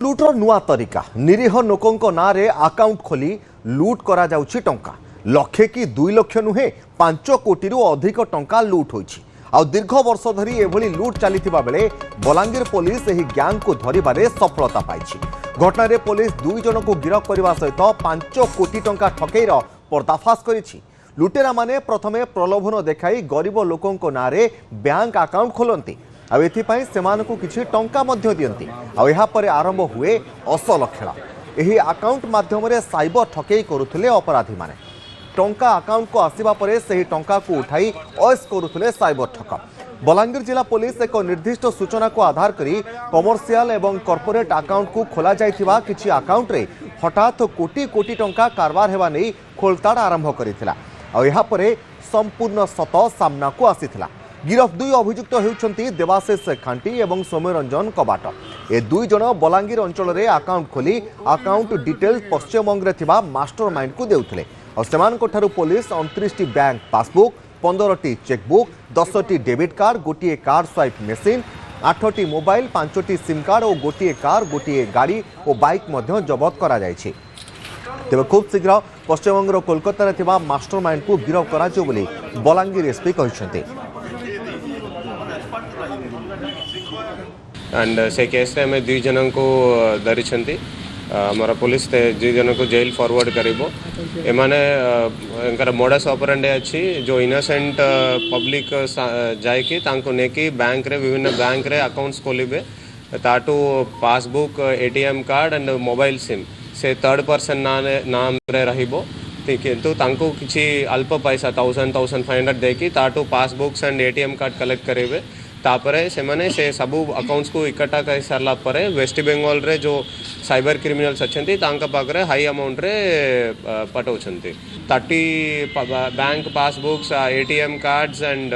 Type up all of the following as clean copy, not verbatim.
लुट्र नुआ तरीका निरीह लोकों नाँ आकाउंट खोली लुट करा जाउछि टंका लक्षे कि 2 लाख नुहे 5 कोटी अधिक टंका लुट होइछि। आ दीर्घ वर्ष धरी एभली लुट चलीथिबा बेले बलांगीर पुलिस एही गैंग को धरिबारे सफलता पाइछि। घटना पुलिस 2 जन को गिरफ्त करने सहित 5 कोटी टंका ठकेईर पर्दाफाश करिछि। लुटेरा माने प्रथमे प्रलोभन देखाई गरीब लोकों नाँ बैंक आकाउंट खोलती आउ एथिपाई सेमानकु किछि टंका मध्य दियंती आउ एहा परे आरंभ हुए असल खेला। एही अकाउंट माध्यम रे साइबर ठकेई करुथिले अपराधी माने। टंका अकाउंट को आसीबा परे सेही टंका को उठाई अयस करुथिले साइबर ठक। बलांगीर जिला पुलिस एक निर्दिष्ट सूचना को आधार करी कमर्शियल एवं कॉर्पोरेट अकाउंट को खोला जाइथिबा किछि अकाउंट रे हठात कोटी कोटी टंका कारबार हेबा नै खोलताड़ आरंभ करिथिला आउ एहा परे संपूर्ण सत सामना को आसीथिला। गिरफ 2 अभियुक्त होउछंती देवाशीष खांटी एवं सौम्यरंजन कबाट। ए 2 जन बलांगीर अंचल रे अकाउंट खोली अकाउंट डिटेल पश्चिमबंग रे थिबा मास्टरमाइंड को देउथिले और सेमानक ठारू पुलिस 29 टी बैंक पासबुक 15 टी चेकबुक 10 टी डेबिट कार्ड गोटिए कार्ड स्वाइप मेसिन 8 टी मोबाइल 5 टी सिम कार्ड और गोटिए कार गोटिए गाड़ी और बाइक मध्य जबत करा जायछि। तेबे खूब शीघ्र पश्चिमबंग कोलकाता रे थिबा मास्टरमाइंड को गिरफ करा जो बोली बलांगीर एसपी कहिसंती। एंड से केस रे हमें 2 जन को धरी हमारा पुलिस 2 जन को जेल फॉरवर्ड करिबो। एमाने एंकर मोडस ऑपरेंडी अछि जो इनोसेंट पब्लिक जाय कि तांको नेकी बैंक रे विभिन्न बैंक रे अकाउंट्स खोलिबे ताटू passbook ATM card and mobile sim से थर्ड पर्सन नाम रे रहिबो। किंतु तांको किछि अल्प पैसा 1500 देकी ताटू passbooks and ATM card collect करेबे। तापरे से माने से सबू अकाउंट्स को इकट्ठा कर सारा परे वेस्ट बेंगल रे जो साइबर क्रिमिनल्स अच्छे तांका पाखरे हाई अमाउंट रे पटौछंती 30 bank passbooks ATM cards and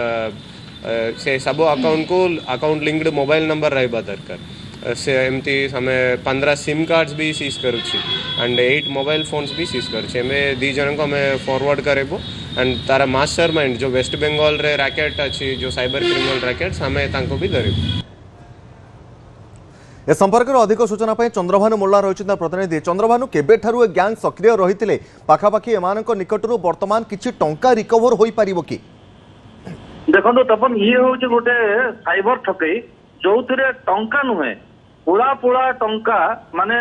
से सबू अकाउंट लिंक्ड मोबाइल नंबर रहबा दरकार। से एमती हमें 15 सिम कार्ड्स भी सीज करुछि एंड 8 मोबाइल फोन्स भी सीज करुछि। हमें 2 जन को हमें फॉरवर्ड करेबो एंड तारा मास्टरमाइंड जो वेस्ट बेंगल रे रैकेट अछि जो साइबर क्रिमिनल रैकेट्स हमें तांको भी धरिबो। ए संपर्क में अधिक सूचना पाई चंद्रभानु मोल्ला रही प्रतिनिधि। चंद्रभानु केबे ठारू गैंग सक्रिय रही पाखापाखि एमानक निकटरू वर्तमान किछि टंका रिकवर होई परिबो कि? देखो तपन ये होउछि गोटे साइबर ठकई जोथिरे टंका नुहे पुरा पुरा टंका माने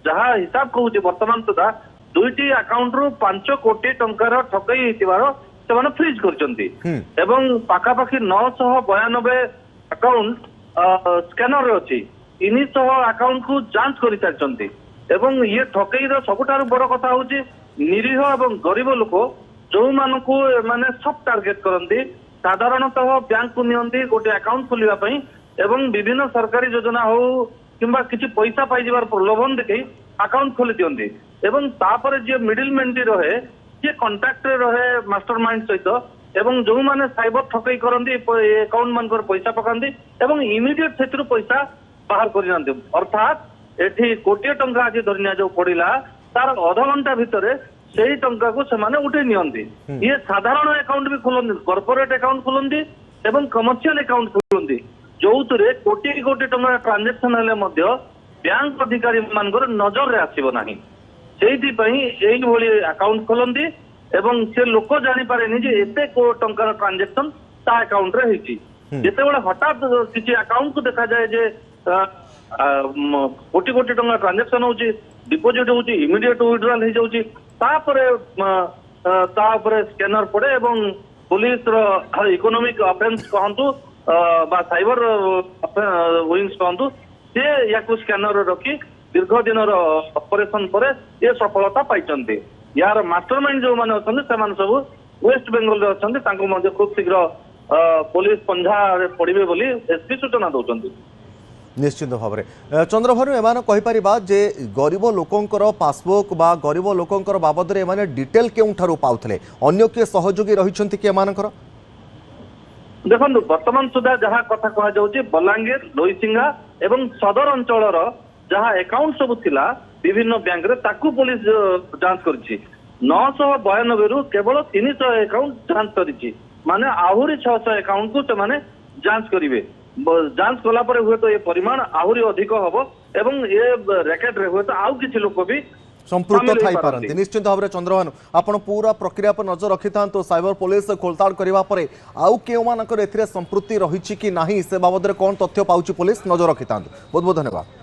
जहा हिसाब कहूछि वर्तमान सुधा 2टी अकाउंट रु 5 कोटी टंकार ठकई हितिबार से माने फ्रीज करचंती एवं पाखापाखि 992 अकाउंट स्कैनर रे अछि 300 अकाउंट को जांच करि सारचंती एवं ये ठकई रो सबटार बड़ कथा होछि निरीह एवं गरीब लोक जो मानकु माने सब टार्गेट करंती साधारणतः बैंक को नियंती गोटे अकाउंट खोलिबा पई एवं विभिन्न सरकारी योजना हो किंबा किछि पैसा पाई जिबार प्रलोभन देखै अकाउंट खोली दियंती एवं तापर जे मिडिल मैन रहे जे कांटेक्ट रहे मास्टरमाइंड सहित एवं जो माने साइबर ठकई करंती अकाउंट मानकर पैसा पकांती एवं इमीडिएट सेतु पैसा बाहर करि नांती। अर्थात एठी कोटी टंका आज धरनिया जो पड़िला तार आधा घंटा भितरे सेही टंका को सेमाने उठे नियंती। ये साधारण अकाउंट भी खोलंती कॉर्पोरेट अकाउंट खोलंती एवं कमर्शियल अकाउंट खोलंती जोतरे कोटी कोटी टंका ट्रांजैक्शन हेले मध्य बैंक अधिकारी मानकर नजर रे आसीबो नाही। सेही पई एही भली अकाउंट खोलंती एवं से लोक जानि पारेनी जे एते को टंकार ट्रांजैक्शन ता अकाउंट रे हिची। जेते बेले हठात किछि अकाउंट को देखा जाय जे कोटी कोटी टंका ट्रांजैक्शन होची डिपॉजिट होची इमीडिएट विथड्रॉल हो जाउची तापरे स्कैनर पड़े एवं पुलिस रो इकोनॉमिक ऑफेंस कहंतु बा साइबर विंग्स कहंतु से याकु स्कैनर रखी दीर्घ दिन ऑपरेशन पर ये सफलता पाइचंती। यार मास्टरमाइंड जो माने अछंती सेमान सब वेस्ट बेंगल रे अछंती तांको मध्ये खूब शीघ्र पुलिस पंझा रे पड़िबे बोली एसपी सूचना दउचंती। निश्चित भाव में चंद्रभानु एमान कहिपारिबा जे गरीब लोकंकर पासबुक बा गरीब लोकंकर बाबद रे एमाने डिटेल केउ ठारू पाउथले अन्य के सहयोगी रहिछंती के एमानकर? देखो वर्तमान सुधा जहाँ कथा कह जाउची बलांगीर लोईसिंगा एवं सदर अंचल जहाँ अकाउंट सब थिला विभिन्न बैंक रे ताकू पुलिस जांच करछि 992 रु केवल 300 अकाउंट जांच करिछि माने आहुरी 600 अकाउंट को से माने जांच करिवे। जांच कला पर हुए तो ये परिमाण आहुरी अधिक हबो ଏବଂ ଏ ର୍ୟାକେଟରେ ହୁଏତ ଆଉ କିଛି ଲୋକ ବି संपृक्त सामिल थाई ହେଇପାରନ୍ତି। पारंती निश्चित भाव में चंद्रभानु आपण पूरा प्रक्रिया पर नजर रखि थांतो साइबर पुलिस खोलताड़ करबा परे आउ केउ मानकर एथिरे संपृक्ति रहिछि कि नाही से बाबद रे कोन तथ्य पाउछि पुलिस नजर रखि थांतो बहुत बहुत धन्यवाद।